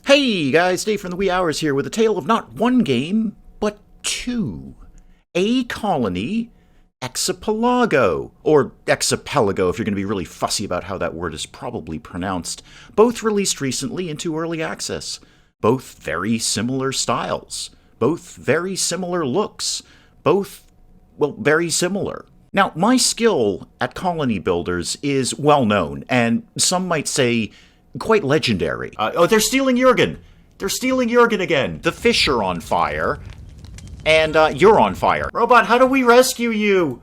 Hey guys, Dave from the Wee Hours here with a tale of not one game, but two. AColony, Exipelago, or Exopolago if you're going to be really fussy about how that word is probably pronounced, both released recently into early access. Both very similar styles, both very similar looks, both, well, very similar. Now, my skill at colony builders is well known, and some might say quite legendary. They're stealing Jurgen! They're stealing Jurgen again! The fish are on fire, and you're on fire. Robot, how do we rescue you?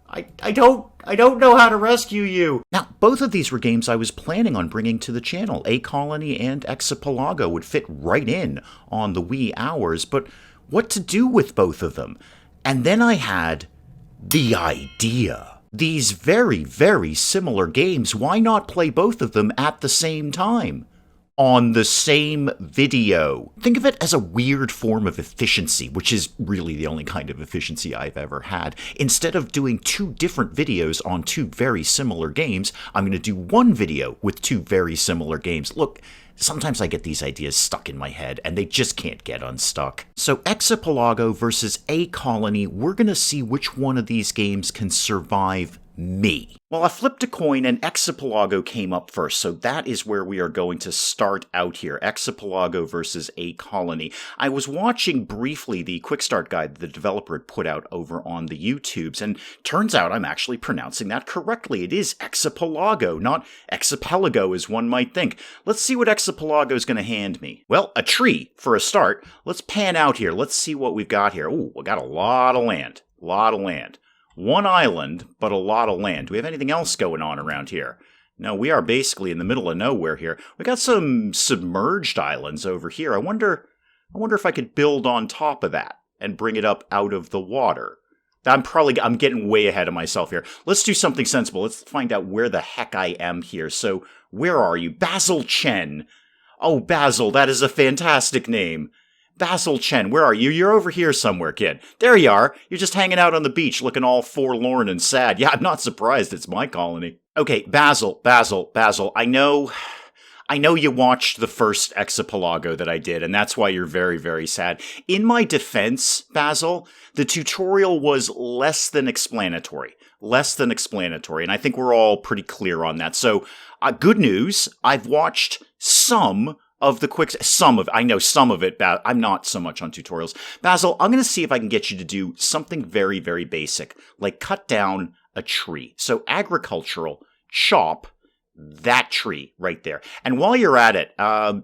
I don't know how to rescue you. Now, both of these were games I was planning on bringing to the channel. AColony and Exipelago would fit right in on the wee hours, but what to do with both of them? And then I had the idea. These very, very similar games, why not play both of them at the same time? On the same video. Think of it as a weird form of efficiency, which is really the only kind of efficiency I've ever had. Instead of doing two different videos on two very similar games, I'm going to do one video with two very similar games. Look, sometimes I get these ideas stuck in my head, and they just can't get unstuck. So Exopolago versus AColony, we're going to see which one of these games can survive me. Well, I flipped a coin and Exopolago came up first, so that is where we are going to start out here. Exopolago versus AColony. I was watching briefly the quick start guide the developer had put out over on the YouTubes, and turns out I'm actually pronouncing that correctly. It is Exopolago, not Exipelago as one might think. Let's see what Exopolago is going to hand me. Well, a tree for a start. Let's pan out here. Let's see what we've got here. Ooh, we got a lot of land. One island, but a lot of land. Do we have anything else going on around here? No, we are basically in the middle of nowhere here. We got some submerged islands over here. I wonder if I could build on top of that and bring it up out of the water. I'm getting way ahead of myself here. Let's do something sensible. Let's find out where the heck I am here. So, where are you? Basil Chen. Oh, Basil, that is a fantastic name. Basil Chen, where are you? You're over here somewhere, kid. There you are. You're just hanging out on the beach looking all forlorn and sad. Yeah, I'm not surprised. It's my colony. Okay, Basil. I know you watched the first Exopolago that I did, and that's why you're very, very sad. In my defense, Basil, the tutorial was less than explanatory. And I think we're all pretty clear on that. So, good news, I've watched some of the I know some of it, I'm not so much on tutorials. Basil, I'm going to see if I can get you to do something very, very basic, like cut down a tree. So agricultural, chop that tree right there. And while you're at it,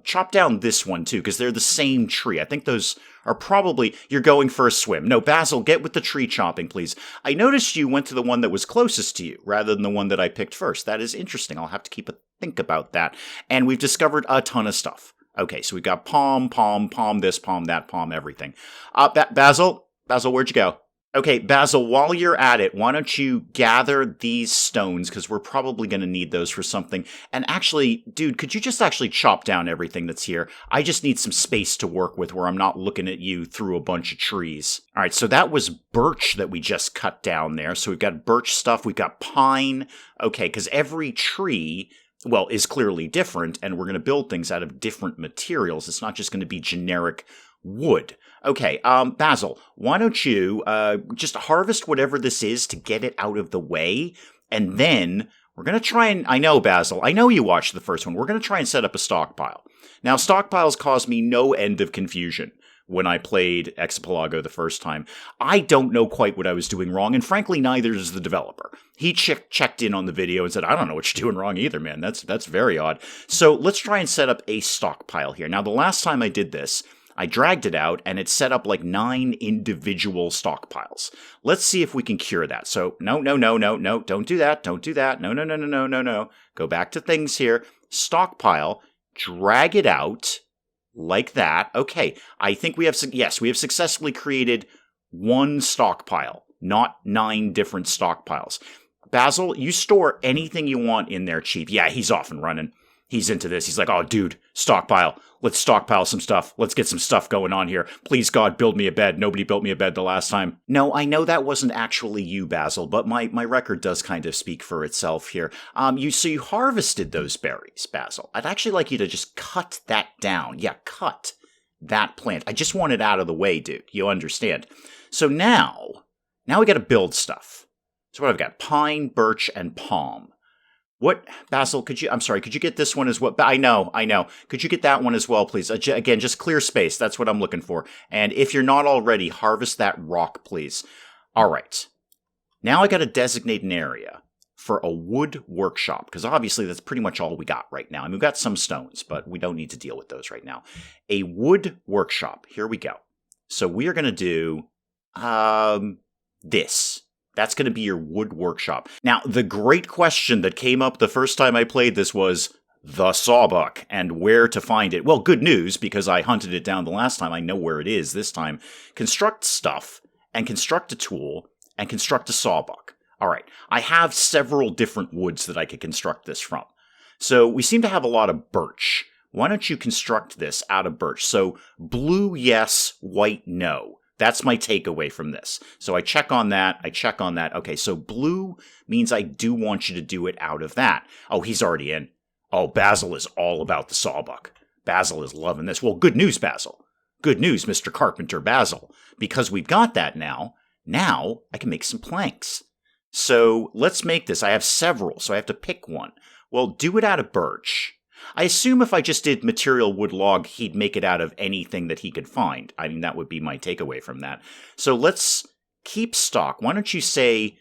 chop down this one too, because they're the same tree. I think those are probably, you're going for a swim. No, Basil, get with the tree chopping, please. I noticed you went to the one that was closest to you, rather than the one that I picked first. That is interesting. I'll have to think about that. And we've discovered a ton of stuff. Okay, so we've got palm, this, palm, that, palm, everything. Basil, where'd you go? Okay, Basil, while you're at it, why don't you gather these stones, because we're probably going to need those for something. And actually, dude, could you just actually chop down everything that's here? I just need some space to work with where I'm not looking at you through a bunch of trees. All right, so that was birch that we just cut down there. So we've got birch stuff, we've got pine. Okay, because every tree, well, is clearly different, and we're going to build things out of different materials. It's not just going to be generic wood. Okay, Basil, why don't you just harvest whatever this is to get it out of the way, and then we're going to try and, I know, Basil, I know you watched the first one, we're going to try and set up a stockpile. Now, stockpiles caused me no end of confusion when I played Exopolago the first time. I don't know quite what I was doing wrong, and frankly, neither does the developer. He checked in on the video and said, I don't know what you're doing wrong either, man. That's very odd. So let's try and set up a stockpile here. Now, the last time I did this, I dragged it out, and it set up like 9 individual stockpiles. Let's see if we can cure that. So, no, don't do that, no. Go back to things here, stockpile, drag it out, like that. Okay, I think we have successfully created one stockpile, not 9 different stockpiles. Basil, you store anything you want in there, Chief. Yeah, he's off and running. He's into this. He's like, oh, dude, stockpile. Let's stockpile some stuff. Let's get some stuff going on here. Please, God, build me a bed. Nobody built me a bed the last time. No, I know that wasn't actually you, Basil, but my record does kind of speak for itself here. So you harvested those berries, Basil. I'd actually like you to just cut that down. Yeah, cut that plant. I just want it out of the way, dude. You understand? So now we got to build stuff. So what I've got? Pine, birch, and palm. What, Basil, could you get this one as well? I know. Could you get that one as well, please? Again, just clear space. That's what I'm looking for. And if you're not already, harvest that rock, please. All right. Now I got to designate an area for a wood workshop, because obviously that's pretty much all we got right now. I mean, we've got some stones, but we don't need to deal with those right now. A wood workshop. Here we go. So we are going to do this. That's going to be your wood workshop. Now, the great question that came up the first time I played this was the sawbuck and where to find it. Well, good news, because I hunted it down the last time. I know where it is this time. Construct stuff and construct a tool and construct a sawbuck. All right, I have several different woods that I could construct this from. So we seem to have a lot of birch. Why don't you construct this out of birch? So blue, yes, white, no. That's my takeaway from this. So I check on that. Okay, so blue means I do want you to do it out of that. Oh, he's already in. Oh, Basil is all about the sawbuck. Basil is loving this. Well, good news, Basil. Good news, Mr. Carpenter Basil. Because we've got that now I can make some planks. So let's make this. I have several, so I have to pick one. Well, do it out of birch. I assume if I just did material wood log, he'd make it out of anything that he could find. I mean, that would be my takeaway from that. So let's keep stock. Why don't you say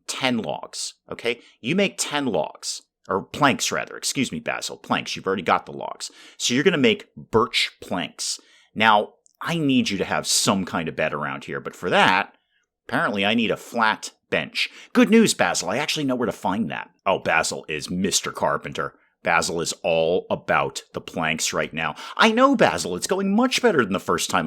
10 logs, okay? You make 10 logs, or planks rather. Excuse me, Basil. Planks. You've already got the logs. So you're going to make birch planks. Now, I need you to have some kind of bed around here, but for that, apparently I need a flat bench. Good news, Basil. I actually know where to find that. Oh, Basil is Mr. Carpenter. Basil is all about the planks right now. I know, Basil, it's going much better than the first time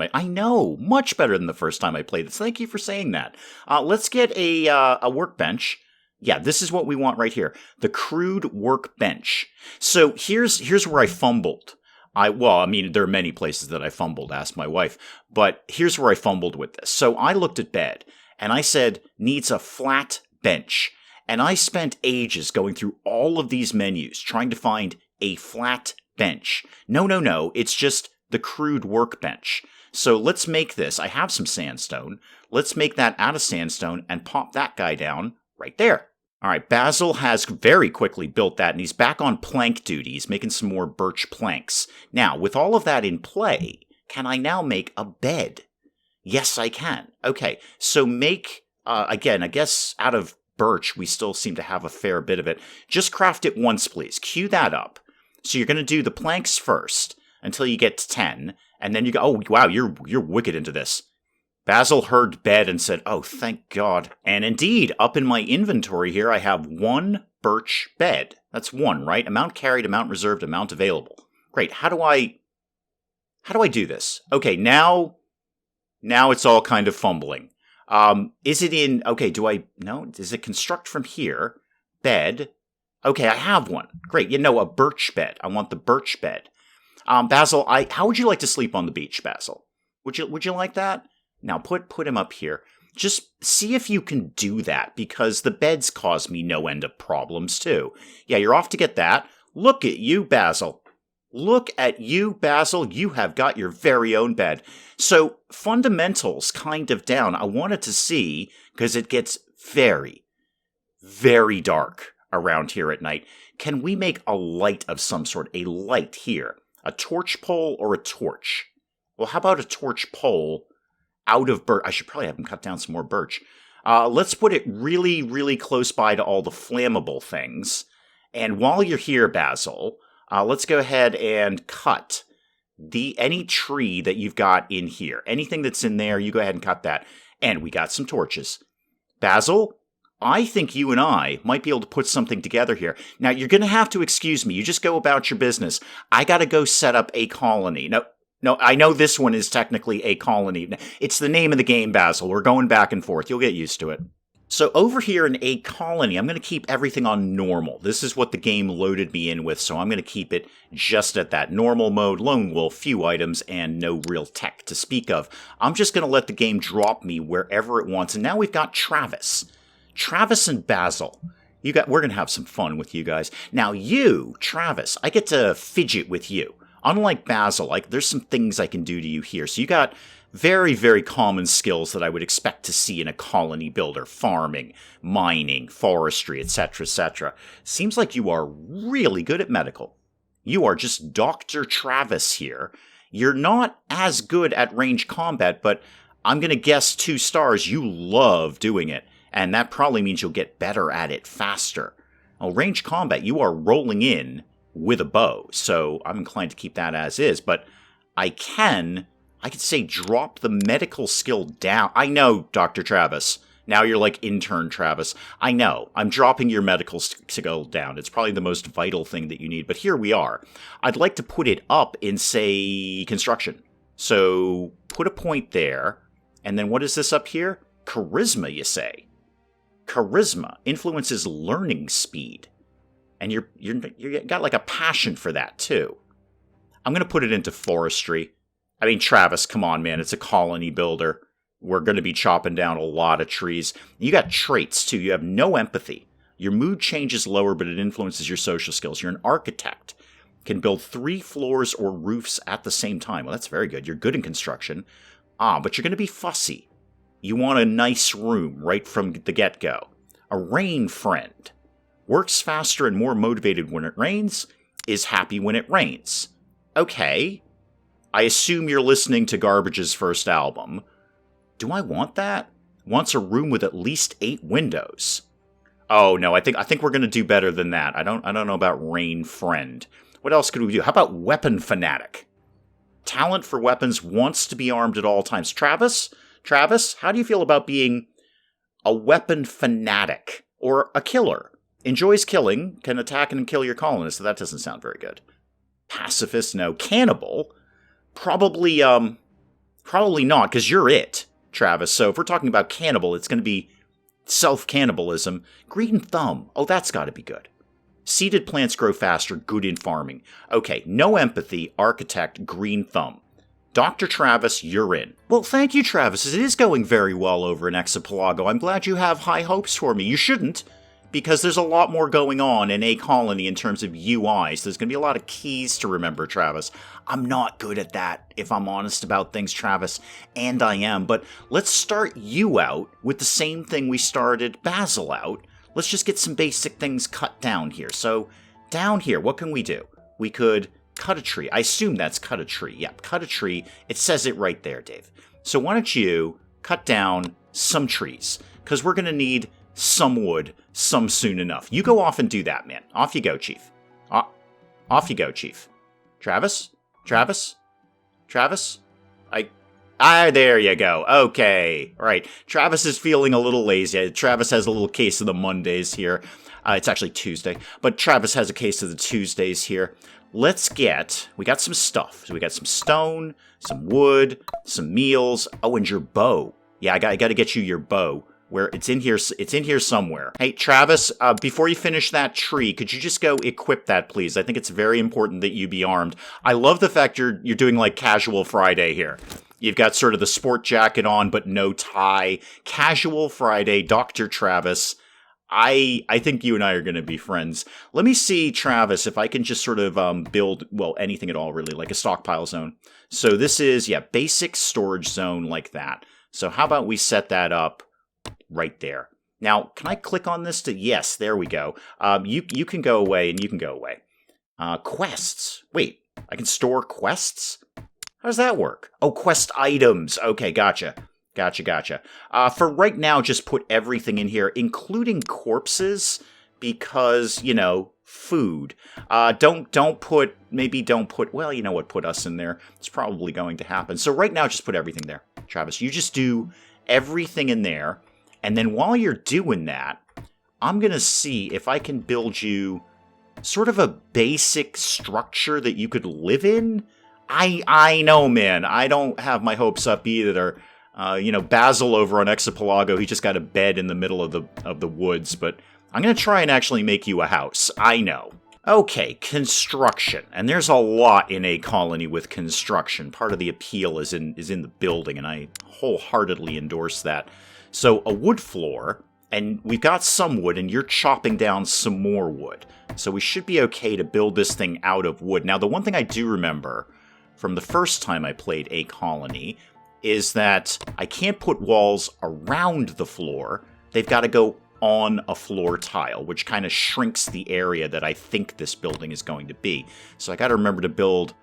much better than the first time I played this. Thank you for saying that. Let's get a workbench. Yeah, this is what we want right here. The crude workbench. So here's where I fumbled. There are many places that I fumbled, ask my wife, but here's where I fumbled with this. So I looked at bed, and I said, needs a flat bench. And I spent ages going through all of these menus trying to find a flat bench. No, it's just the crude workbench. So let's make this. I have some sandstone. Let's make that out of sandstone and pop that guy down right there. All right, Basil has very quickly built that, and he's back on plank duty. He's making some more birch planks. Now, with all of that in play, can I now make a bed? Yes, I can. Okay, so make, again, I guess out of birch, we still seem to have a fair bit of it. Just craft it once, please. Cue that up. So you're going to do the planks first until you get to 10, and then you go, oh, wow, you're wicked into this. Basil heard bed and said, oh, thank God. And indeed, up in my inventory here, I have one birch bed. That's one, right? Amount carried, amount reserved, amount available. Great. How do I do this? Okay, now it's all kind of fumbling. Is it in, okay, does it construct from here? Bed. Okay, I have one. Great. A birch bed. I want the birch bed. Basil, how would you like to sleep on the beach, Basil? Would you like that? Now put him up here. Just see if you can do that, because the beds cause me no end of problems too. Yeah, you're off to get that. Look at you, Basil. Look at you, Basil. You have got your very own bed. So, fundamentals kind of down. I wanted to see, because it gets very, very dark around here at night. Can we make a light of some sort? A light here. A torch pole or a torch? Well, how about a torch pole out of birch? I should probably have him cut down some more birch. Let's put it really, really close by to all the flammable things. And while you're here, Basil, let's go ahead and cut any tree that you've got in here. Anything that's in there, you go ahead and cut that. And we got some torches. Basil, I think you and I might be able to put something together here. Now, you're going to have to excuse me. You just go about your business. I got to go set up a colony. No, I know this one is technically a colony. It's the name of the game, Basil. We're going back and forth. You'll get used to it. So over here in AColony, I'm going to keep everything on normal. This is what the game loaded me in with, so I'm going to keep it just at that normal mode, lone wolf, few items, and no real tech to speak of. I'm just going to let the game drop me wherever it wants, and now we've got Travis. Travis and Basil. We're going to have some fun with you guys. Now you, Travis, I get to fidget with you. Unlike Basil, there's some things I can do to you here. So you got very, very common skills that I would expect to see in a colony builder. Farming, mining, forestry, etc., etc. Seems like you are really good at medical. You are just Dr. Travis here. You're not as good at range combat, but I'm going to guess 2 stars. You love doing it, and that probably means you'll get better at it faster. Now, range combat, you are rolling in with a bow, so I'm inclined to keep that as is, but I could say drop the medical skill down. I know, Dr. Travis. Now you're like intern Travis. I know. I'm dropping your medical skill down. It's probably the most vital thing that you need, but here we are. I'd like to put it up in, say, construction. So put a point there, and then what is this up here? Charisma, you say. Charisma influences learning speed. And you got like a passion for that, too. I'm going to put it into forestry. I mean, Travis, come on, man. It's a colony builder. We're going to be chopping down a lot of trees. You got traits, too. You have no empathy. Your mood changes lower, but it influences your social skills. You're an architect. Can build 3 floors or roofs at the same time. Well, that's very good. You're good in construction. But you're going to be fussy. You want a nice room right from the get-go. A rain friend. Works faster and more motivated when it rains. Is happy when it rains. Okay. I assume you're listening to Garbage's first album. Do I want that? Wants a room with at least 8 windows. Oh no, I think we're gonna do better than that. I don't know about Rain Friend. What else could we do? How about Weapon Fanatic? Talent for weapons, wants to be armed at all times. Travis, how do you feel about being a weapon fanatic or a killer? Enjoys killing, can attack and kill your colonists, so that doesn't sound very good. Pacifist, no. Cannibal, probably not, because you're it, Travis. So if we're talking about cannibal, it's going to be self-cannibalism. Green thumb, oh, that's got to be good. Seeded plants grow faster, good in farming. Okay, no empathy, architect, green thumb. Dr. Travis, you're in. Well, thank you, Travis. It is going very well over in Exopolago. I'm glad you have high hopes for me. You shouldn't, because there's a lot more going on in AColony in terms of UIs. There's going to be a lot of keys to remember, Travis. I'm not good at that, if I'm honest about things, Travis, and I am. But let's start you out with the same thing we started Basil out. Let's just get some basic things cut down here. So, down here, what can we do? We could cut a tree. I assume that's cut a tree. Yep, cut a tree. It says it right there, Dave. So why don't you cut down some trees? Because we're going to need some wood, some soon enough. You go off and do that, man. Off you go, Chief. Off you go, Chief. Travis? There you go. Okay. All right. Travis is feeling a little lazy. Travis has a little case of the Mondays here. It's actually Tuesday, but Travis has a case of the Tuesdays here. We got some stuff. So we got some stone, some wood, some meals. Oh, and your bow. Yeah, I got to get you your bow. Where it's in here somewhere. Hey, Travis, before you finish that tree, could you just go equip that, please? I think it's very important that you be armed. I love the fact you're doing like casual Friday here. You've got sort of the sport jacket on, but no tie. Casual Friday, Dr. Travis. I think you and I are going to be friends. Let me see, Travis, if I can just sort of build, well, anything at all, really, like a stockpile zone. So this is, basic storage zone like that. So how about we set that up right there. Now, can I click on this to... Yes, there we go. You can go away, and you can go away. Quests. Wait, I can store quests? How does that work? Oh, quest items. Okay, gotcha. For right now, just put everything in here, including corpses, because, food. Don't put... Well, you know what? Put us in there. It's probably going to happen. So right now, just put everything there. Travis, you just do everything in there. And then while you're doing that, I'm going to see if I can build you sort of a basic structure that you could live in. I know, man. I don't have my hopes up either. Basil over on Exopolago, he just got a bed in the middle of the woods, but I'm going to try and actually make you a house. I know. Okay, construction. And there's a lot in AColony with construction. Part of the appeal is in the building, and I wholeheartedly endorse that. So a wood floor, and we've got some wood, and you're chopping down some more wood. So we should be okay to build this thing out of wood. Now, the one thing I do remember from the first time I played AColony is that I can't put walls around the floor. They've got to go on a floor tile, which kind of shrinks the area that I think this building is going to be. So I got to remember to build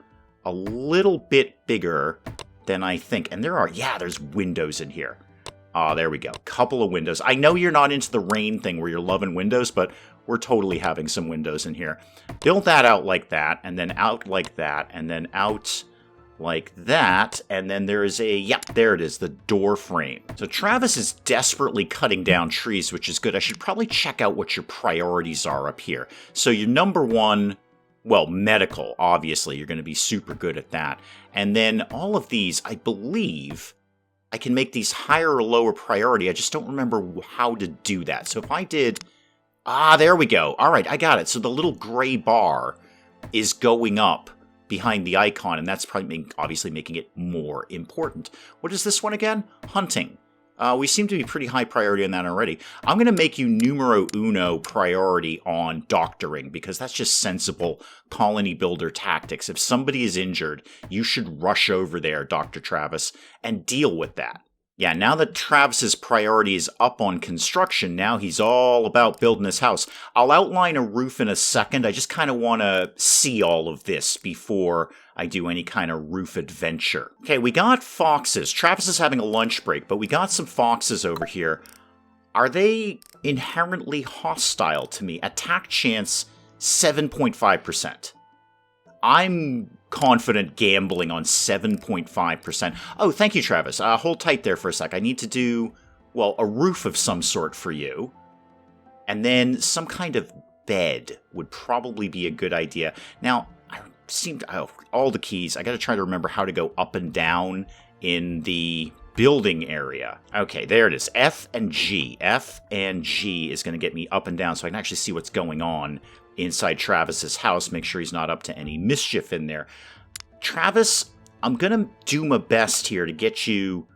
a little bit bigger than I think. And there's windows in here. There we go. Couple of windows. I know you're not into the rain thing where you're loving windows, but we're totally having some windows in here. Build that out like that, and then out like that, and then out like that, and then there is there it is, the door frame. So Travis is desperately cutting down trees, which is good. I should probably check out what your priorities are up here. So your number one, well, medical, obviously, you're going to be super good at that. And then all of these, I believe, I can make these higher or lower priority. I just don't remember how to do that. So if I did, there we go. All right, I got it. So the little gray bar is going up behind the icon, and that's probably obviously making it more important. What is this one again? Hunting. We seem to be pretty high priority on that already. I'm going to make you numero uno priority on doctoring, because that's just sensible colony builder tactics. If somebody is injured, you should rush over there, Dr. Travis, and deal with that. Yeah, now that Travis's priority is up on construction, now he's all about building his house. I'll outline a roof in a second. I just kind of want to see all of this before I do any kind of roof adventure. Okay, we got foxes. Travis is having a lunch break, but we got some foxes over here. Are they inherently hostile to me? Attack chance, 7.5%. I'm confident gambling on 7.5%. Oh, thank you, Travis. Hold tight there for a sec. I need to do, well, a roof of some sort for you. And then some kind of bed would probably be a good idea. Now, all the keys. I got to try to remember how to go up and down in the building area. Okay, there it is. F and G. F and G is going to get me up and down so I can actually see what's going on inside Travis's house, make sure he's not up to any mischief in there. Travis, I'm going to do my best here to get you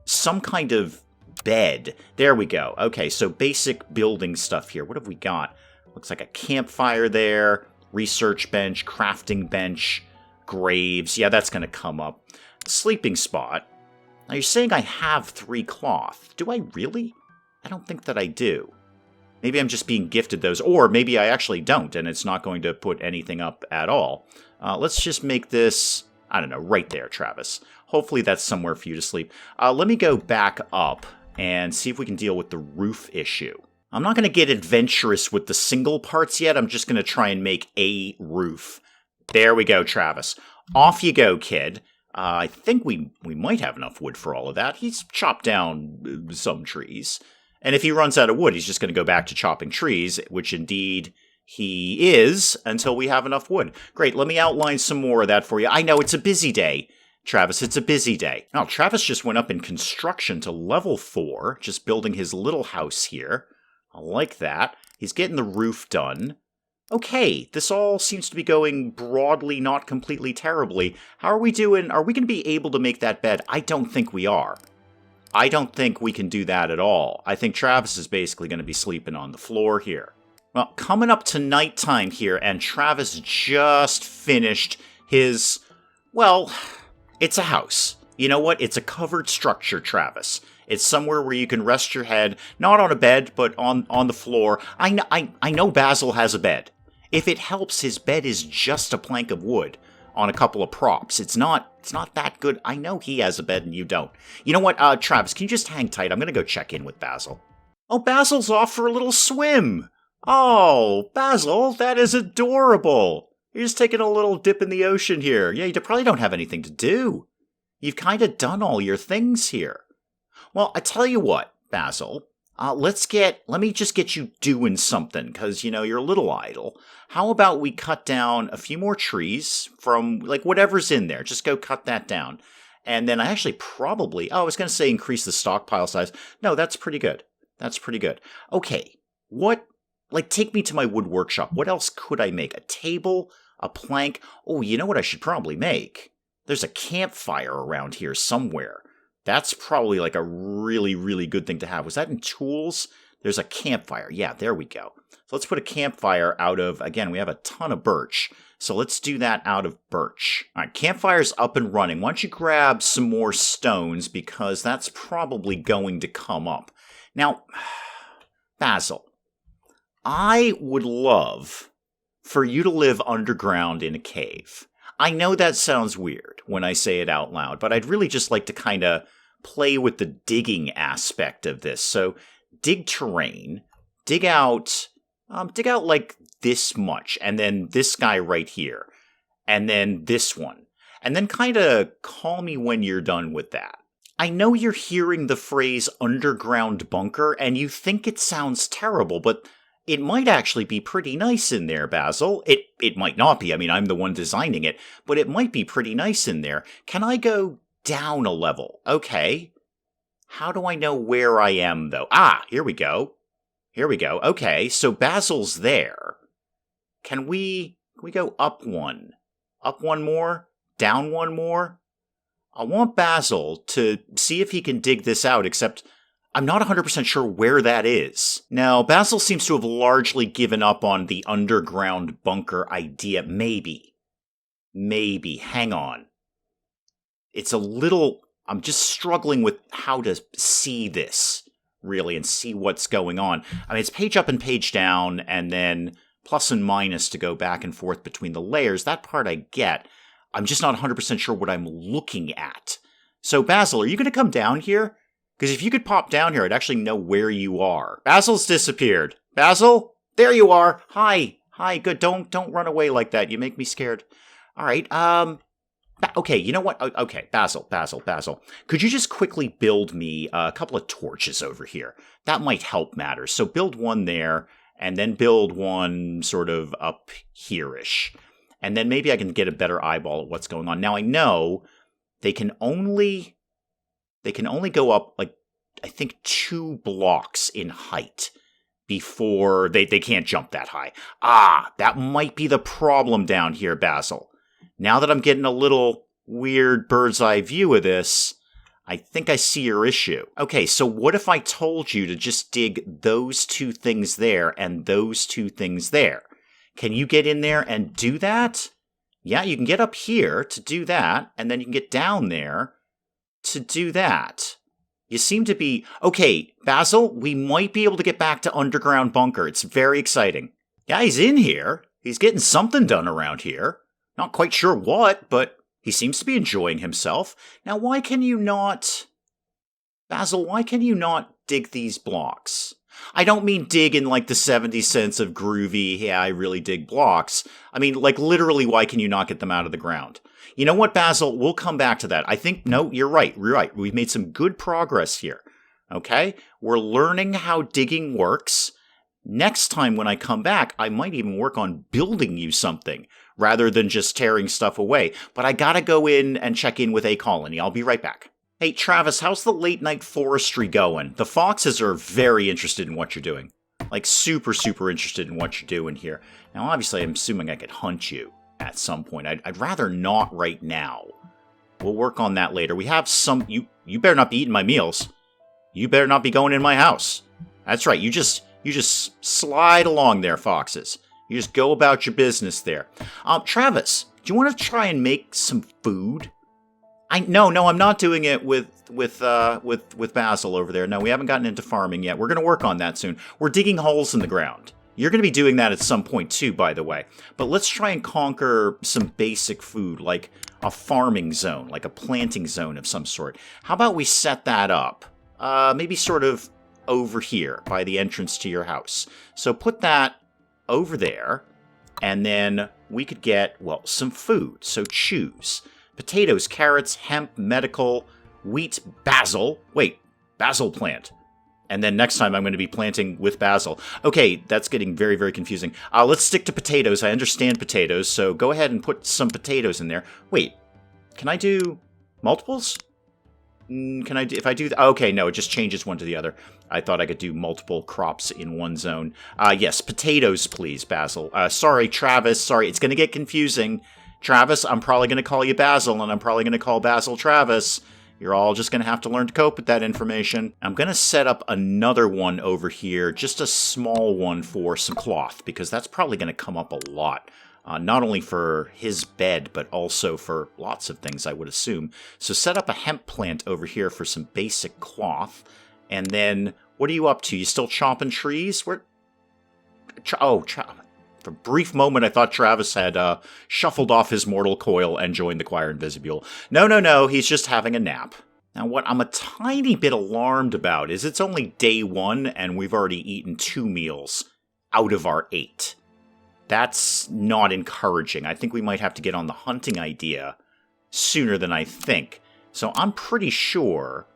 some kind of bed. There we go. Okay, so basic building stuff here. What have we got? Looks like a campfire there, research bench, crafting bench, graves. Yeah, that's going to come up. Sleeping spot. Now, you're saying I have 3 cloth. Do I really? I don't think that I do. Maybe I'm just being gifted those, or maybe I actually don't, and it's not going to put anything up at all. Let's just make this, I don't know, right there, Travis. Hopefully that's somewhere for you to sleep. Let me go back up and see if we can deal with the roof issue. I'm not going to get adventurous with the single parts yet. I'm just going to try and make a roof. There we go, Travis. Off you go, kid. I think we might have enough wood for all of that. He's chopped down some trees. And if he runs out of wood, he's just going to go back to chopping trees, which indeed he is, until we have enough wood. Great, let me outline some more of that for you. I know, it's a busy day, Travis, it's a busy day. Now, Travis just went up in construction to level 4, just building his little house here. I like that. He's getting the roof done. Okay, this all seems to be going broadly, not completely terribly. How are we doing? Are we going to be able to make that bed? I don't think we are. I don't think we can do that at all. I think Travis is basically going to be sleeping on the floor here. Well, coming up to nighttime here, and Travis just finished his, well, it's a house. You know what? It's a covered structure, Travis. It's somewhere where you can rest your head, not on a bed, but on the floor. I know Basil has a bed. If it helps, his bed is just a plank of wood on a couple of props. It's not that good. I know he has a bed and you don't. You know what, Travis, can you just hang tight? I'm going to go check in with Basil. Oh, Basil's off for a little swim. Oh, Basil, that is adorable. You're just taking a little dip in the ocean here. Yeah, you probably don't have anything to do. You've kind of done all your things here. Well, I tell you what, Basil, let me just get you doing something, because, you're a little idle. How about we cut down a few more trees from, whatever's in there. Just go cut that down. And then I actually probably, I was going to say increase the stockpile size. No, that's pretty good. That's pretty good. Okay, take me to my wood workshop. What else could I make? A table, a plank. Oh, you know what I should probably make? There's a campfire around here somewhere. That's probably like a really, really good thing to have. Was that in tools? There's a campfire. Yeah, there we go. So let's put a campfire out of, again, we have a ton of birch. So let's do that out of birch. All right, campfire's up and running. Why don't you grab some more stones, because that's probably going to come up. Now, Basil, I would love for you to live underground in a cave. I know that sounds weird when I say it out loud, but I'd really just like to kind of play with the digging aspect of this. So dig terrain, dig out like this much, and then this guy right here, and then this one, and then kind of call me when you're done with that. I know you're hearing the phrase underground bunker, and you think it sounds terrible, but it might actually be pretty nice in there, Basil. It might not be. I mean, I'm the one designing it, but it might be pretty nice in there. Can I go down a level? Okay. How do I know where I am, though? Ah, here we go. Here we go. Okay, so Basil's there. Can we go up one? Up one more? Down one more? I want Basil to see if he can dig this out, except I'm not 100% sure where that is. Now, Basil seems to have largely given up on the underground bunker idea. Maybe. Hang on. It's a little... I'm just struggling with how to see this, really, and see what's going on. I mean, it's page up and page down, and then plus and minus to go back and forth between the layers. That part I get. I'm just not 100% sure what I'm looking at. So, Basil, are you going to come down here? Because if you could pop down here, I'd actually know where you are. Basil's disappeared. Basil? There you are. Hi, good. Don't run away like that. You make me scared. All right, okay, you know what? Okay, Basil. Could you just quickly build me a couple of torches over here? That might help matters. So build one there, and then build one sort of up here-ish. And then maybe I can get a better eyeball at what's going on. Now, I know they can only go up, like, I think 2 blocks in height before they can't jump that high. Ah, that might be the problem down here, Basil. Now that I'm getting a little weird bird's eye view of this, I think I see your issue. Okay, so what if I told you to just dig those 2 things there and those 2 things there? Can you get in there and do that? Yeah, you can get up here to do that, and then you can get down there to do that. You seem to be... Okay, Basil, we might be able to get back to underground bunker. It's very exciting. Yeah, he's in here. He's getting something done around here. Not quite sure what, but he seems to be enjoying himself. Now, why can you not... Basil, why can you not dig these blocks? I don't mean dig in like the 70s sense of groovy, yeah, I really dig blocks. I mean, like literally, why can you not get them out of the ground? You know what, Basil? We'll come back to that. I think, no, you're right. We've made some good progress here. Okay? We're learning how digging works. Next time when I come back, I might even work on building you something, rather than just tearing stuff away. But I gotta go in and check in with AColony. I'll be right back. Hey, Travis, how's the late-night forestry going? The foxes are very interested in what you're doing. Like, super, super interested in what you're doing here. Now, obviously, I'm assuming I could hunt you at some point. I'd rather not right now. We'll work on that later. We have some... You better not be eating my meals. You better not be going in my house. That's right, you just slide along there, foxes. You just go about your business there. Travis, do you want to try and make some food? No, I'm not doing it with Basil over there. No, we haven't gotten into farming yet. We're going to work on that soon. We're digging holes in the ground. You're going to be doing that at some point too, by the way. But let's try and conquer some basic food, like a farming zone, like a planting zone of some sort. How about we set that up? Maybe sort of over here by the entrance to your house. So put that over there, and then we could get, well, some food. So choose. Potatoes, carrots, hemp, medical, wheat, basil. Wait, basil plant. And then next time I'm going to be planting with basil. Okay, that's getting very, very confusing. Let's stick to potatoes. I understand potatoes, so go ahead and put some potatoes in there. Wait, can I do Multiples? Can I do, if I do, okay, no, it just changes one to the other. I thought I could do multiple crops in one zone. Yes, potatoes, please, Basil. Sorry, Travis, sorry, it's going to get confusing. Travis, I'm probably going to call you Basil, and I'm probably going to call Basil Travis. You're all just going to have to learn to cope with that information. I'm going to set up another one over here, just a small one for some cloth, because that's probably going to come up a lot. Not only for his bed, but also for lots of things, I would assume. So set up a hemp plant over here for some basic cloth. And then, what are you up to? You still chopping trees? For a brief moment, I thought Travis had shuffled off his mortal coil and joined the choir in vestibule. No, he's just having a nap. Now, what I'm a tiny bit alarmed about is it's only day 1, and we've already eaten 2 meals out of our 8. That's not encouraging. I think we might have to get on the hunting idea sooner than I think. So I'm pretty sure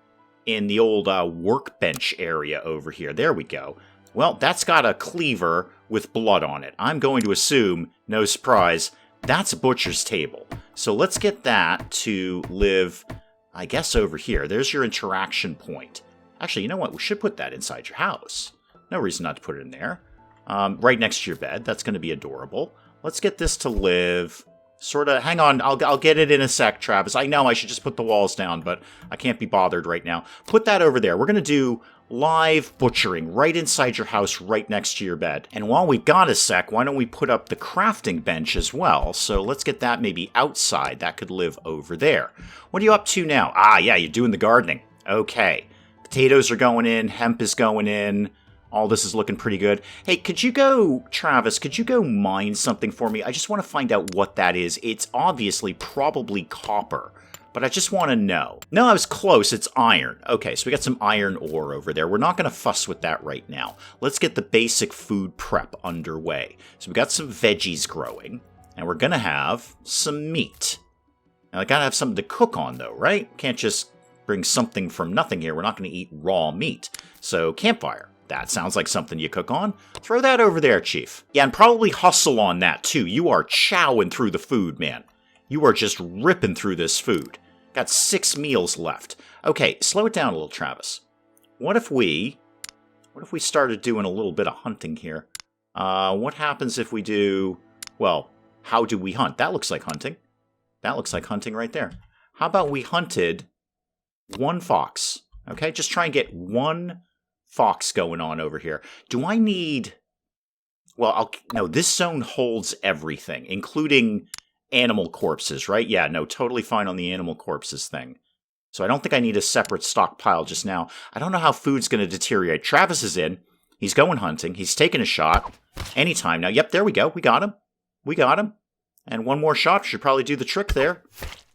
in the old workbench area over here. There we go. Well, that's got a cleaver with blood on it. I'm going to assume, no surprise, that's a butcher's table. So let's get that to live, I guess, over here. There's your interaction point. Actually, you know what? We should put that inside your house. No reason not to put it in there. Right next to your bed. That's going to be adorable. Let's get this to live. Sort of, hang on, I'll get it in a sec, Travis. I know I should just put the walls down, but I can't be bothered right now. Put that over there. We're going to do live butchering right inside your house, right next to your bed. And while we've got a sec, why don't we put up the crafting bench as well? So let's get that maybe outside. That could live over there. What are you up to now? Yeah, you're doing the gardening. Okay. Potatoes are going in. Hemp is going in. All this is looking pretty good. Hey, Travis, could you go mine something for me? I just want to find out what that is. It's obviously probably copper, but I just want to know. No, I was close. It's iron. Okay, so we got some iron ore over there. We're not going to fuss with that right now. Let's get the basic food prep underway. So we got some veggies growing, and we're going to have some meat. Now, I got to have something to cook on, though, right? Can't just bring something from nothing here. We're not going to eat raw meat. So, campfire. That sounds like something you cook on. Throw that over there, Chief. Yeah, and probably hustle on that, too. You are chowing through the food, man. You are just ripping through this food. Got 6 meals left. Okay, slow it down a little, Travis. What if we started doing a little bit of hunting here? What happens if we do... Well, how do we hunt? That looks like hunting. That looks like hunting right there. How about we hunted 1 fox? Okay, just try and get 1 fox going on over here. Do I need... Well, no, this zone holds everything, including animal corpses, right? Yeah, no, totally fine on the animal corpses thing. So I don't think I need a separate stockpile just now. I don't know how food's going to deteriorate. Travis is in. He's going hunting. He's taking a shot anytime now. Yep, there we go. We got him. We got him. And 1 more shot should probably do the trick there.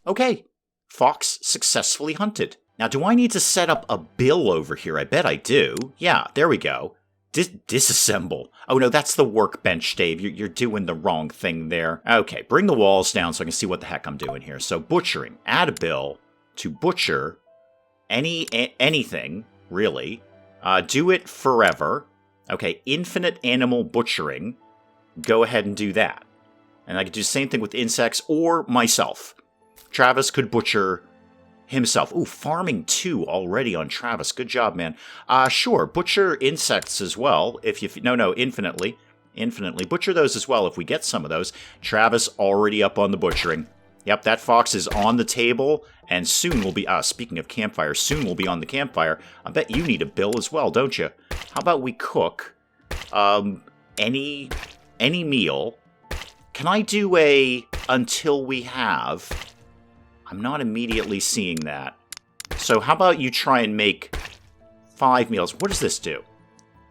Okay. Fox successfully hunted. Now, do I need to set up a bill over here? I bet I do. Yeah, there we go. Disassemble. Oh, no, that's the workbench, Dave. You're doing the wrong thing there. Okay, bring the walls down so I can see what the heck I'm doing here. So, butchering. Add a bill to butcher anything, really. Do it forever. Okay, infinite animal butchering. Go ahead and do that. And I could do the same thing with insects or myself. Travis could butcher himself. Ooh, farming 2 already on Travis. Good job, man. Sure, butcher insects as well. No, infinitely. Infinitely. Butcher those as well if we get some of those. Travis already up on the butchering. Yep, that fox is on the table, and soon will be... speaking of campfire, soon will be on the campfire. I bet you need a bill as well, don't you? How about we cook any meal? Can I do a until we have... I'm not immediately seeing that. So how about you try and make 5 meals? What does this do?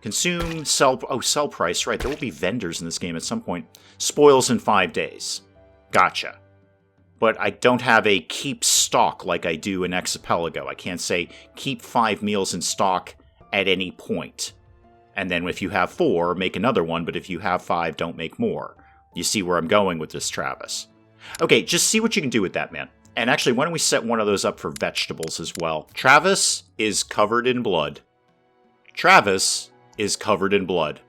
Consume, sell... Oh, sell price. Right, there will be vendors in this game at some point. Spoils in 5 days. Gotcha. But I don't have a keep stock like I do in Exopolago. I can't say keep 5 meals in stock at any point. And then if you have 4, make another one. But if you have 5, don't make more. You see where I'm going with this, Travis. Okay, just see what you can do with that, man. And actually, why don't we set one of those up for vegetables as well? Travis is covered in blood. Travis is covered in blood.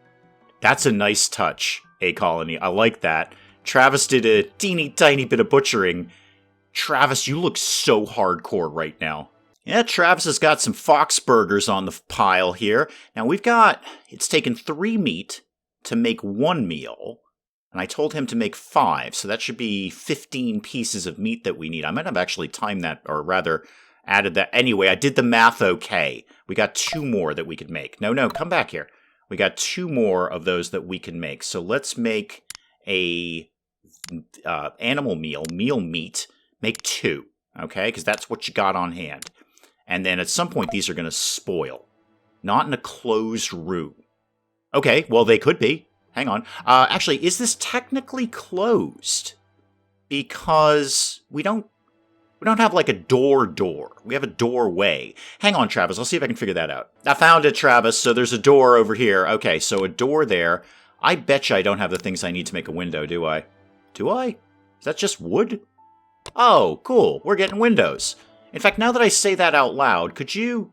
That's a nice touch, AColony. I like that. Travis did a teeny tiny bit of butchering. Travis, you look so hardcore right now. Yeah, Travis has got some fox burgers on the pile here. Now it's taken 3 meat to make 1 meal, and I told him to make 5, so that should be 15 pieces of meat that we need. I might have actually timed that, or rather added that. Anyway, I did the math okay. We got 2 more that we could make. No, come back here. We got 2 more of those that we can make. So let's make a animal meal meat. Make 2, okay? Because that's what you got on hand. And then at some point, these are going to spoil. Not in a closed room. Okay, well, they could be. Hang on. Actually, is this technically closed? Because we don't have like a door. We have a doorway. Hang on, Travis. I'll see if I can figure that out. I found it, Travis. So there's a door over here. Okay, so a door there. I bet you I don't have the things I need to make a window, do I? Do I? Is that just wood? Oh, cool. We're getting windows. In fact, now that I say that out loud, could you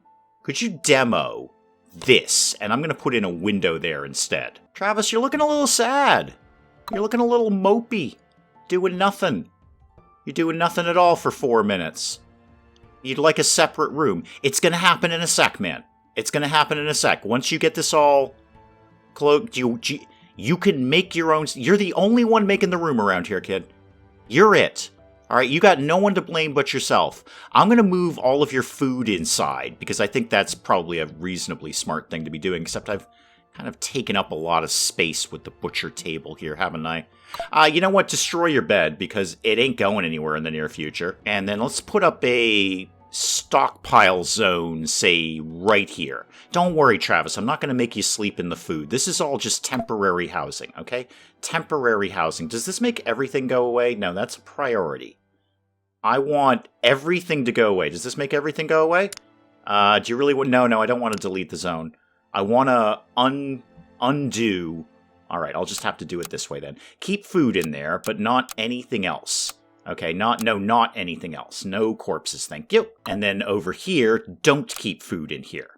demo this? And I'm going to put in a window there instead. Travis, you're looking a little sad. You're looking a little mopey. Doing nothing. You're doing nothing at all for 4 minutes. You'd like a separate room. It's going to happen in a sec, man. It's going to happen in a sec. Once you get this all cloaked, you can make your own... You're the only one making the room around here, kid. You're it. All right, you got no one to blame but yourself. I'm going to move all of your food inside, because I think that's probably a reasonably smart thing to be doing, except I've kind of taken up a lot of space with the butcher table here, haven't I? You know what? Destroy your bed, because it ain't going anywhere in the near future. And then let's put up a stockpile zone, say, right here. Don't worry, Travis. I'm not going to make you sleep in the food. This is all just temporary housing, okay? Temporary housing. Does this make everything go away? No, that's a priority. I want everything to go away. Does this make everything go away? Do you really want... No, I don't want to delete the zone. I want to undo... All right, I'll just have to do it this way then. Keep food in there, but not anything else. Okay, not anything else. No corpses, thank you. And then over here, don't keep food in here.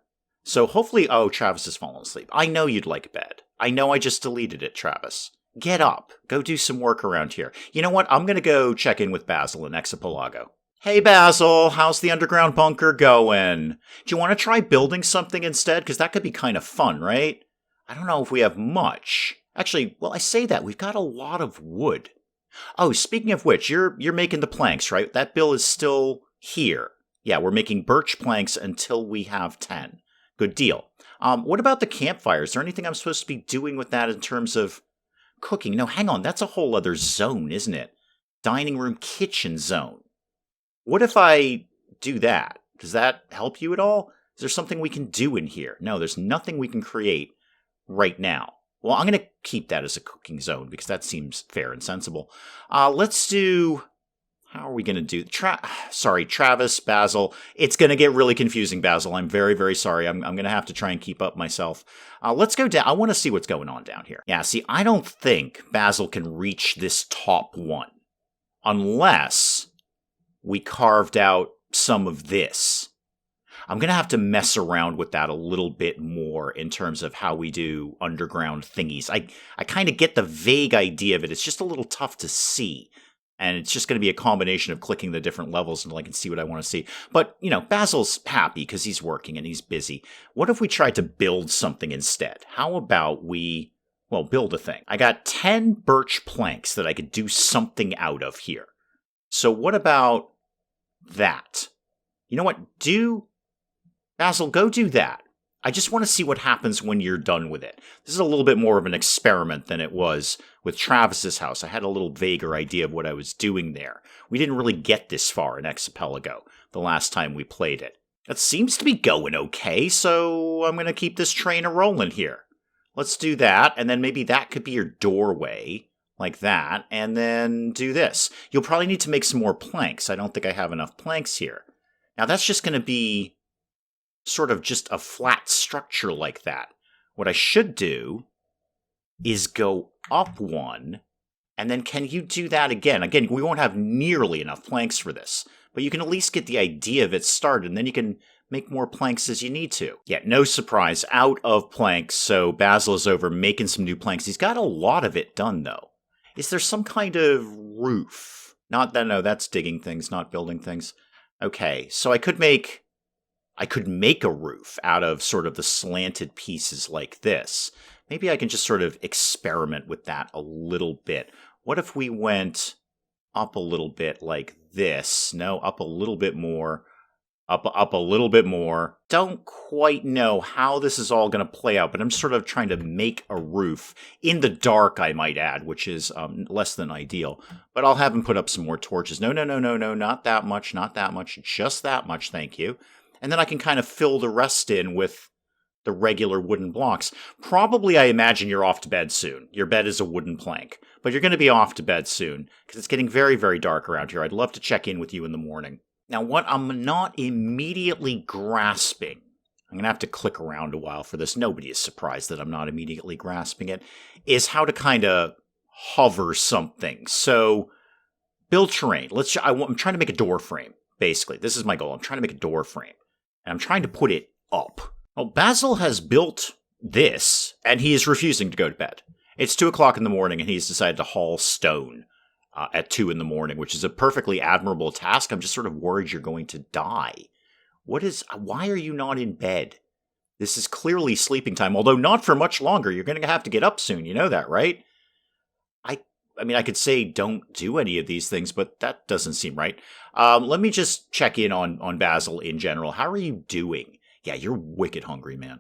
So hopefully... Oh, Travis has fallen asleep. I know you'd like bed. I know I just deleted it, Travis. Get up. Go do some work around here. You know what? I'm going to go check in with Basil in Exopolago. Hey, Basil. How's the underground bunker going? Do you want to try building something instead? Because that could be kind of fun, right? I don't know if we have much. Actually, well, I say that. We've got a lot of wood. Oh, speaking of which, you're making the planks, right? That bill is still here. Yeah, we're making birch planks until we have 10. Good deal. What about the campfire? Is there anything I'm supposed to be doing with that in terms of cooking? No, hang on. That's a whole other zone, isn't it? Dining room, kitchen zone. What if I do that? Does that help you at all? Is there something we can do in here? No, there's nothing we can create right now. Well, I'm going to keep that as a cooking zone because that seems fair and sensible. Let's do... How are we going to do... Travis, Basil. It's going to get really confusing, Basil. I'm very, very sorry. I'm going to have to try and keep up myself. Let's go down. I want to see what's going on down here. Yeah, see, I don't think Basil can reach this top one unless we carved out some of this. I'm going to have to mess around with that a little bit more in terms of how we do underground thingies. I kind of get the vague idea of it. It's just a little tough to see. And it's just going to be a combination of clicking the different levels until I can see what I want to see. But, you know, Basil's happy because he's working and he's busy. What if we tried to build something instead? How about we, well, build a thing? I got 10 birch planks that I could do something out of here. So what about that? You know what? Basil, go do that. I just want to see what happens when you're done with it. This is a little bit more of an experiment than it was with Travis's house. I had a little vaguer idea of what I was doing there. We didn't really get this far in Exopolago the last time we played it. It seems to be going okay, so I'm going to keep this train a-rolling here. Let's do that, and then maybe that could be your doorway, like that, and then do this. You'll probably need to make some more planks. I don't think I have enough planks here. Now that's just going to be sort of just a flat structure like that. What I should do is go up one, and then can you do that again? Again, we won't have nearly enough planks for this, but you can at least get the idea of it started, and then you can make more planks as you need to. Yeah, no surprise, out of planks, so Basil is over making some new planks. He's got a lot of it done, though. Is there some kind of roof? Not that, no, that's digging things, not building things. Okay, so I could make a roof out of sort of the slanted pieces like this. Maybe I can just sort of experiment with that a little bit. What if we went up a little bit like this? No, up a little bit more. Up a little bit more. Don't quite know how this is all going to play out, but I'm sort of trying to make a roof in the dark, I might add, which is less than ideal. But I'll have him put up some more torches. No, not that much, not that much, just that much, thank you. And then I can kind of fill the rest in with the regular wooden blocks. Probably, I imagine you're off to bed soon. Your bed is a wooden plank, but you're going to be off to bed soon because it's getting very, very dark around here. I'd love to check in with you in the morning. Now, what I'm not immediately grasping, I'm going to have to click around a while for this. Nobody is surprised that I'm not immediately grasping it, is how to kind of hover something. So, build terrain. I'm trying to make a door frame, basically. This is my goal. I'm trying to make a door frame, and I'm trying to put it up. Well, Basil has built this, and he is refusing to go to bed. It's 2 o'clock in the morning, and he's decided to haul stone at 2 in the morning, which is a perfectly admirable task. I'm just sort of worried you're going to die. Why are you not in bed? This is clearly sleeping time, although not for much longer. You're going to have to get up soon. You know that, right? I mean, I could say don't do any of these things, but that doesn't seem right. Let me just check in on Basil in general. How are you doing? Yeah, you're wicked hungry, man.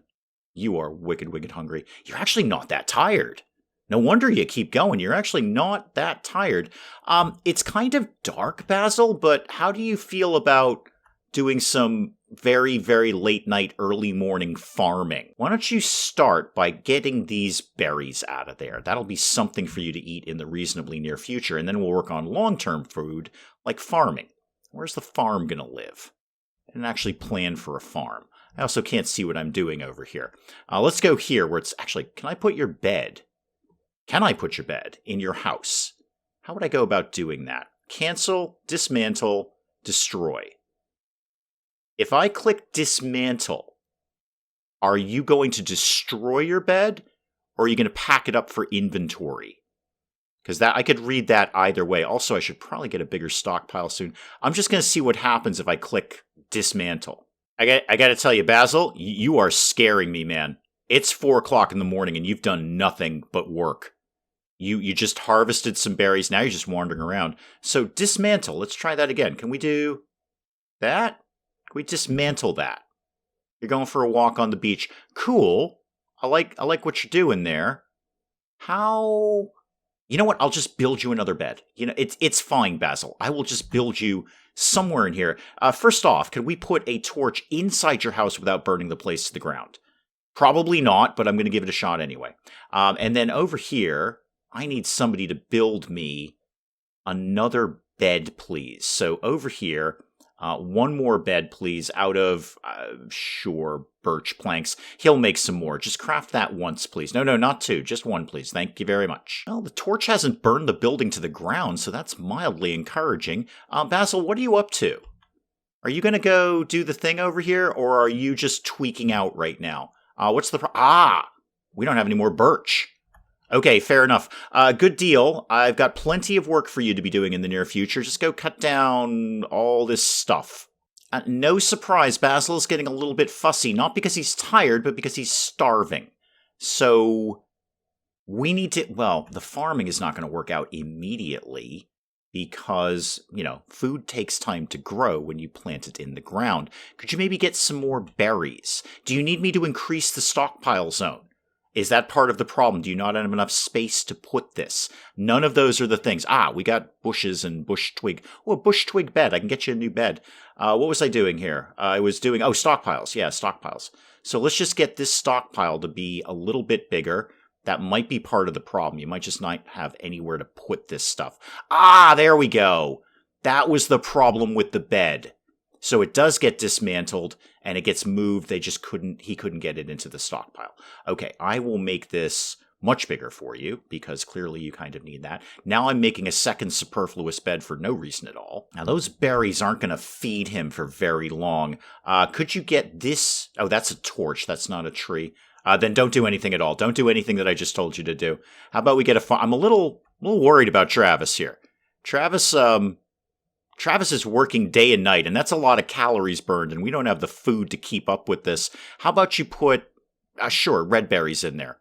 You are wicked, wicked hungry. You're actually not that tired. No wonder you keep going. You're actually not that tired. It's kind of dark, Basil, but how do you feel about doing some very, very late night, early morning farming? Why don't you start by getting these berries out of there? That'll be something for you to eat in the reasonably near future, and then we'll work on long-term food like farming. Where's the farm going to live? I didn't actually plan for a farm. I also can't see what I'm doing over here. Let's go here where it's actually, can I put your bed? Can I put your bed in your house? How would I go about doing that? Cancel, dismantle, destroy. If I click dismantle, are you going to destroy your bed, or are you going to pack it up for inventory? Because I could read that either way. Also, I should probably get a bigger stockpile soon. I'm just going to see what happens if I click dismantle. I got to tell you, Basil, you are scaring me, man. It's 4 o'clock in the morning, and you've done nothing but work. You just harvested some berries. Now you're just wandering around. So dismantle. Let's try that again. Can we do that? Can we dismantle that? You're going for a walk on the beach. Cool. I like what you're doing there. How? You know what? I'll just build you another bed. You know, it's fine, Basil. I will just build you somewhere in here. First off, can we put a torch inside your house without burning the place to the ground? Probably not, but I'm going to give it a shot anyway. And then over here, I need somebody to build me another bed, please. So over here, one more bed, please, out of, sure, birch planks. He'll make some more. Just craft that once, please. No, not two. Just one, please. Thank you very much. Well, the torch hasn't burned the building to the ground, so that's mildly encouraging. Basil, what are you up to? Are you going to go do the thing over here, or are you just tweaking out right now? What's the we don't have any more birch. Okay, fair enough. Good deal. I've got plenty of work for you to be doing in the near future. Just go cut down all this stuff. No surprise, Basil is getting a little bit fussy, not because he's tired, but because he's starving. So, we need to, well, the farming is not going to work out immediately because, food takes time to grow when you plant it in the ground. Could you maybe get some more berries? Do you need me to increase the stockpile zone? Is that part of the problem? Do you not have enough space to put this? None of those are the things. We got bushes and bush twig. Oh, a bush twig bed. I can get you a new bed. What was I doing here? I was doing, stockpiles. Yeah, stockpiles. So let's just get this stockpile to be a little bit bigger. That might be part of the problem. You might just not have anywhere to put this stuff. There we go. That was the problem with the bed. So it does get dismantled and it gets moved. He couldn't get it into the stockpile. Okay, I will make this much bigger for you because clearly you kind of need that. Now I'm making a second superfluous bed for no reason at all. Now those berries aren't going to feed him for very long. Could you get this? Oh, that's a torch. That's not a tree. Then don't do anything at all. Don't do anything that I just told you to do. How about we get I'm a little worried about Travis here. Travis is working day and night, and that's a lot of calories burned, and we don't have the food to keep up with this. How about you put, sure, red berries in there?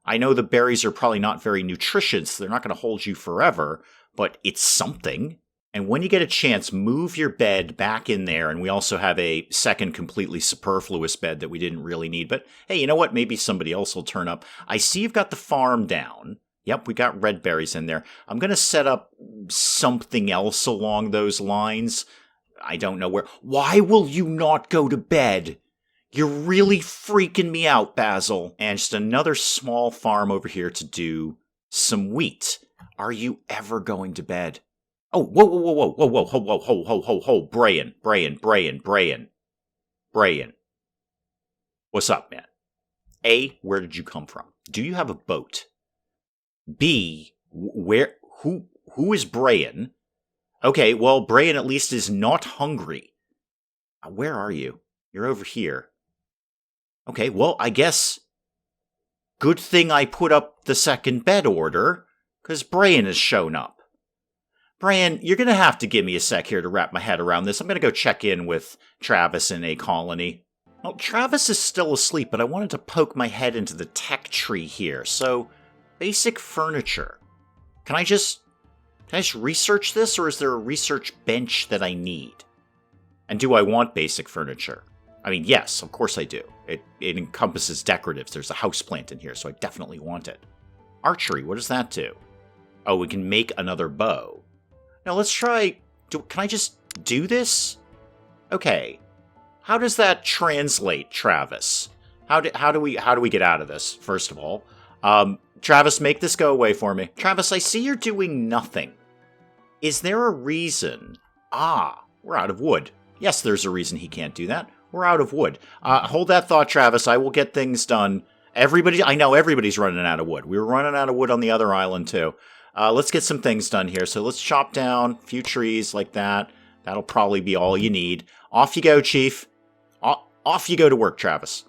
I know the berries are probably not very nutritious, so they're not going to hold you forever, but it's something. And when you get a chance, move your bed back in there, and we also have a second completely superfluous bed that we didn't really need. But hey, you know what? Maybe somebody else will turn up. I see you've got the farm down. Yep, we got red berries in there. I'm going to set up something else along those lines. I don't know where. Why will you not go to bed? You're really freaking me out, Basil. And just another small farm over here to do some wheat. Are you ever going to bed? Oh, whoa, whoa, whoa, whoa, whoa, whoa, whoa, whoa, whoa, Brian. What's up, man? A, where did you come from? Do you have a boat? B, who is Brian? Okay, well, Brian at least is not hungry. Where are you? You're over here. Okay, well, I guess good thing I put up the second bed order, because Brian has shown up. Brian, you're going to have to give me a sec here to wrap my head around this. I'm going to go check in with Travis in AColony. Well, Travis is still asleep, but I wanted to poke my head into the tech tree here. So, basic furniture. Can I just research this, or is there a research bench that I need? And do I want basic furniture? I mean, yes, of course I do. It encompasses decoratives. There's a houseplant in here, so I definitely want it. Archery, what does that do? Oh, we can make another bow. Now let's try... Can I just do this? Okay. How does that translate, Travis? How do we get out of this, first of all? Travis, make this go away for me. Travis, I see you're doing nothing. Is there a reason? We're out of wood. Yes, there's a reason he can't do that. We're out of wood. Hold that thought, Travis. I will get things done. I know everybody's running out of wood. We were running out of wood on the other island, too. Let's get some things done here. So let's chop down a few trees like that. That'll probably be all you need. Off you go, Chief. Off you go to work, Travis.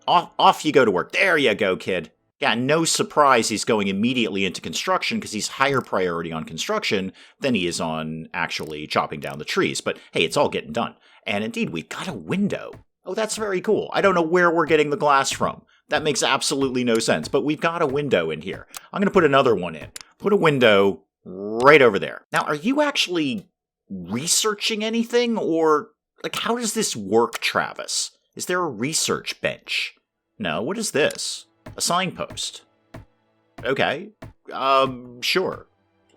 Off you go to work. There you go, kid. Yeah, no surprise he's going immediately into construction because he's higher priority on construction than he is on actually chopping down the trees. But hey, it's all getting done. And indeed, we've got a window. Oh, that's very cool. I don't know where we're getting the glass from. That makes absolutely no sense. But we've got a window in here. I'm going to put another one in. Put a window right over there. Now, are you actually researching anything? Or, like, how does this work, Travis? Is there a research bench? No, what is this? A signpost. Okay. Sure.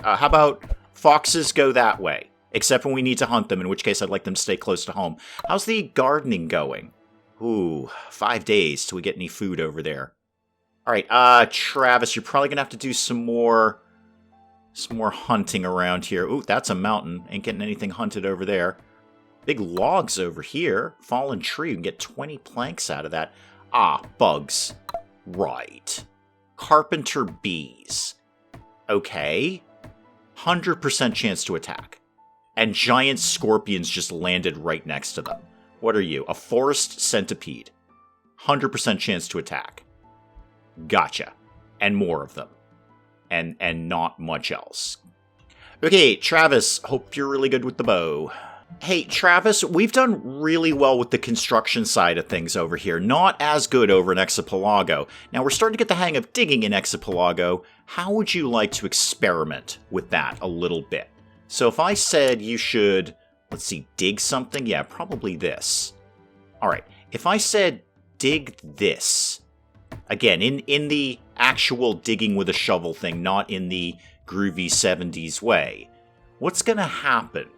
How about foxes go that way? Except when we need to hunt them, in which case I'd like them to stay close to home. How's the gardening going? Ooh, 5 days till we get any food over there. Alright, Travis, you're probably gonna have to do some more hunting around here. Ooh, that's a mountain. Ain't getting anything hunted over there. Big logs over here. Fallen tree. We can get 20 planks out of that. Bugs. Right. Carpenter bees. Okay. 100% chance to attack. And giant scorpions just landed right next to them. What are you? A forest centipede. 100% chance to attack. Gotcha. And more of them. And not much else. Okay, Travis, hope you're really good with the bow. Hey, Travis, we've done really well with the construction side of things over here. Not as good over in Exopolago. Now, we're starting to get the hang of digging in Exopolago. How would you like to experiment with that a little bit? So if I said you should, let's see, dig something? Yeah, probably this. All right, if I said dig this, again, in the actual digging with a shovel thing, not in the groovy 70s way, what's going to happen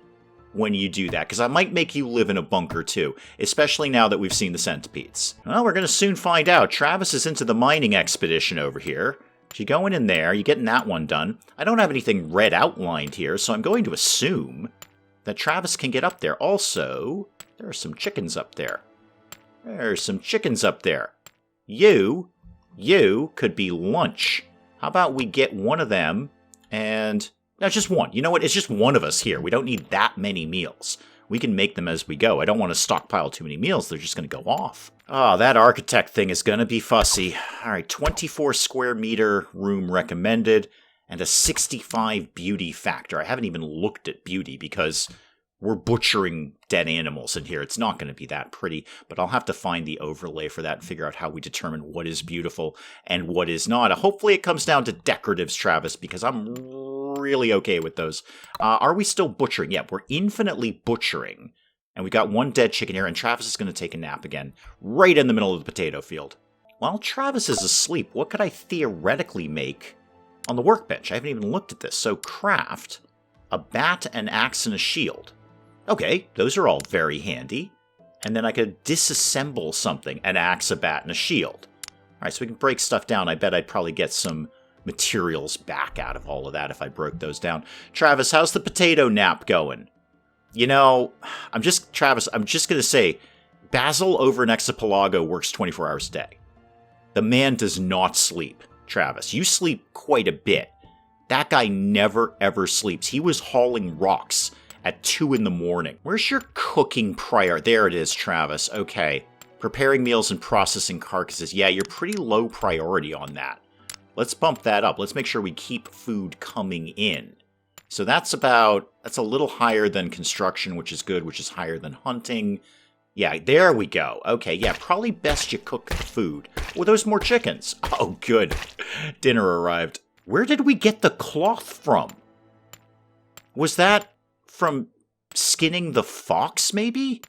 when you do that? Because I might make you live in a bunker too, especially now that we've seen the centipedes. Well, we're going to soon find out. Travis is into the mining expedition over here. You going in there, you getting that one done. I don't have anything red outlined here, so I'm going to assume that Travis can get up there. Also, there are some chickens up there. There's some chickens up there. You could be lunch. How about we get one of them and... No, just one. You know what? It's just one of us here. We don't need that many meals. We can make them as we go. I don't want to stockpile too many meals. They're just going to go off. Oh, that architect thing is going to be fussy. All right, 24 square meter room recommended. and a 65 beauty factor. I haven't even looked at beauty because we're butchering dead animals in here. It's not going to be that pretty, but I'll have to find the overlay for that and figure out how we determine what is beautiful and what is not. Hopefully it comes down to decoratives, Travis, because I'm really okay with those. Are we still butchering? Yeah, we're infinitely butchering. And we got one dead chicken here, and Travis is going to take a nap again, right in the middle of the potato field. While Travis is asleep, what could I theoretically make on the workbench? I haven't even looked at this. So craft a bat, an axe, and a shield. Okay, those are all very handy. And then I could disassemble something, an axe, a bat, and a shield. All right, so we can break stuff down. I bet I'd probably get some materials back out of all of that if I broke those down. Travis, how's the potato nap going? You know, Travis, I'm just going to say, Basil over in Exopolago works 24 hours a day. The man does not sleep, Travis. You sleep quite a bit. That guy never, ever sleeps. He was hauling rocks at 2 in the morning. Where's your cooking prior? There it is, Travis. Okay. Preparing meals and processing carcasses. Yeah, you're pretty low priority on that. Let's bump that up. Let's make sure we keep food coming in. So that's a little higher than construction, which is good, which is higher than hunting. Yeah, there we go. Okay, yeah, probably best you cook the food. Oh, those more chickens. Oh, good. Dinner arrived. Where did we get the cloth from? Was that from skinning the fox, maybe?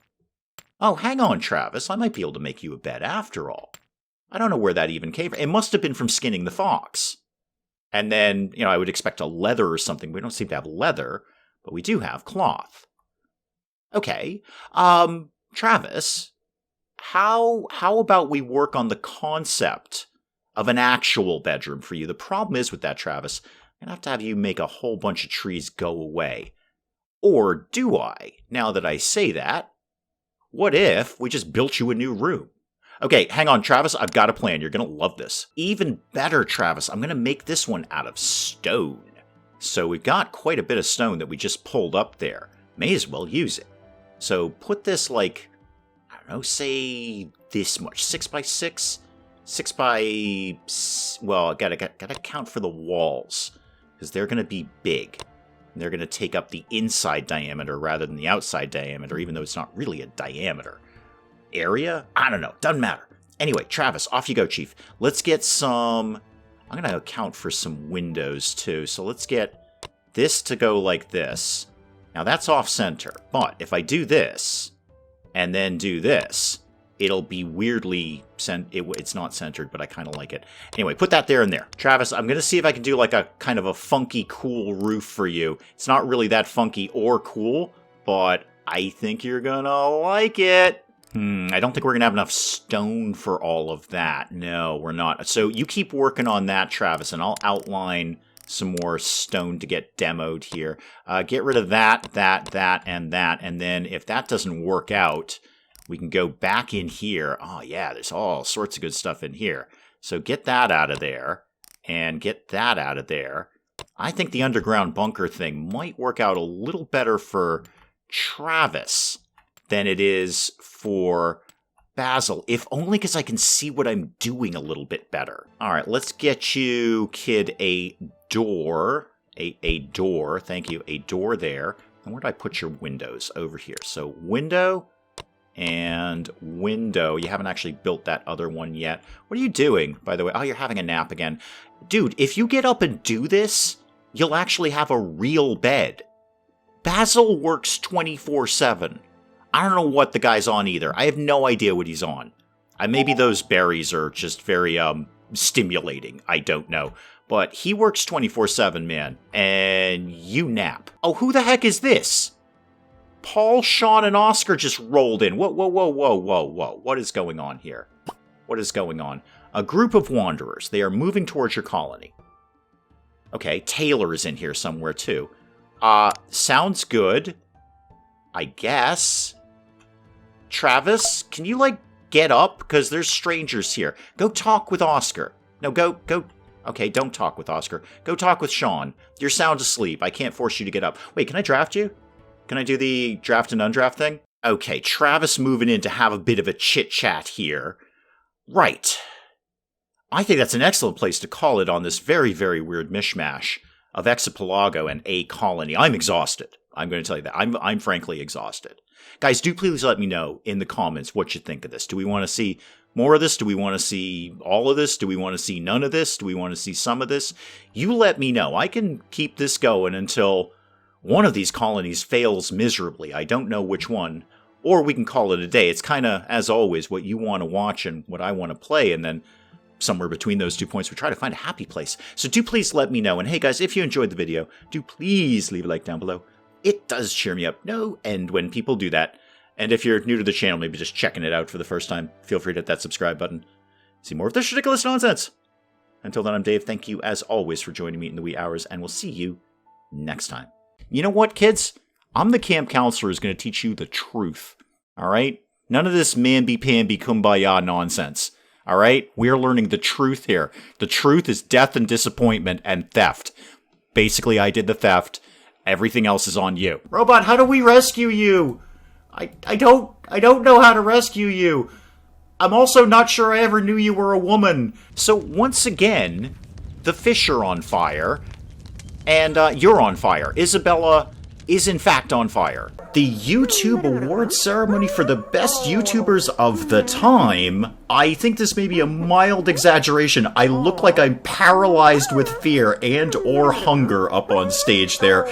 Oh, hang on, Travis. I might be able to make you a bed after all. I don't know where that even came from. It must have been from skinning the fox. And then, I would expect a leather or something. We don't seem to have leather, but we do have cloth. Okay. Travis, how about we work on the concept of an actual bedroom for you? The problem is with that, Travis, I'm going to have you make a whole bunch of trees go away. Or do I? Now that I say that, what if we just built you a new room? Okay, hang on, Travis. I've got a plan. You're going to love this. Even better, Travis, I'm going to make this one out of stone. So we've got quite a bit of stone that we just pulled up there. May as well use it. So put this say this much. 6 by 6? 6 by... Well, I gotta count for the walls, because they're going to be big. They're going to take up the inside diameter rather than the outside diameter, even though it's not really a diameter. Area? I don't know. Doesn't matter. Anyway, Travis, off you go, Chief. Let's get some... I'm going to account for some windows, too. So let's get this to go like this. Now, that's off-center. But if I do this, and then do this, it'll be weirdly... It's not centered, but I kind of like it. Anyway, put that there and there. Travis, I'm going to see if I can do like a kind of a funky, cool roof for you. It's not really that funky or cool, but I think you're going to like it. I don't think we're going to have enough stone for all of that. No, we're not. So you keep working on that, Travis, and I'll outline some more stone to get demoed here. Get rid of that, and that. And then if that doesn't work out, we can go back in here. Oh, yeah, there's all sorts of good stuff in here. So get that out of there and get that out of there. I think the underground bunker thing might work out a little better for Travis than it is for Basil, if only because I can see what I'm doing a little bit better. All right, let's get you, kid, a door. A door, thank you, a door there. And where did I put your windows? Over here. So window and window. You haven't actually built that other one yet. What are you doing, by the way? Oh, you're having a nap again. Dude, if you get up and do this, you'll actually have a real bed. Basil works 24/7. I don't know what the guy's on either. I have no idea what he's on. Maybe those berries are just very stimulating. I don't know. But he works 24/7, man. And you nap. Oh, who the heck is this? Paul, Sean, and Oscar just rolled in. Whoa. What is going on here? What is going on? A group of wanderers. They are moving towards your colony. Okay, Taylor is in here somewhere too. Sounds good. I guess. Travis, can you, get up? Because there's strangers here. Go talk with Oscar. No, go. Okay, don't talk with Oscar. Go talk with Sean. You're sound asleep. I can't force you to get up. Wait, can I draft you? Can I do the draft and undraft thing? Okay, Travis moving in to have a bit of a chit-chat here. Right. I think that's an excellent place to call it on this very, very weird mishmash of Exopolago and AColony. I'm exhausted. I'm going to tell you that. I'm frankly exhausted. Guys, do please let me know in the comments what you think of this. Do we want to see more of this? Do we want to see all of this? Do we want to see none of this? Do we want to see some of this? You let me know. I can keep this going until one of these colonies fails miserably. I don't know which one. Or we can call it a day. It's kind of, as always, what you want to watch and what I want to play. And then somewhere between those 2 points, we try to find a happy place. So do please let me know. And hey guys, if you enjoyed the video, do please leave a like down below. It does cheer me up no end when people do that. And if you're new to the channel, maybe just checking it out for the first time, feel free to hit that subscribe button. See more of this ridiculous nonsense. Until then, I'm Dave. Thank you, as always, for joining me in the wee hours, and we'll see you next time. You know what, kids? I'm the camp counselor who's going to teach you the truth. All right? None of this mamby-pamby kumbaya nonsense. All right? We're learning the truth here. The truth is death and disappointment and theft. Basically, I did the theft. Everything else is on you. Robot, how do we rescue you? I don't know how to rescue you. I'm also not sure I ever knew you were a woman. So once again, the fish are on fire, and you're on fire. Isabella is in fact on fire. The YouTube award ceremony for the best YouTubers of the time. I think this may be a mild exaggeration. I look like I'm paralyzed with fear and or hunger up on stage there.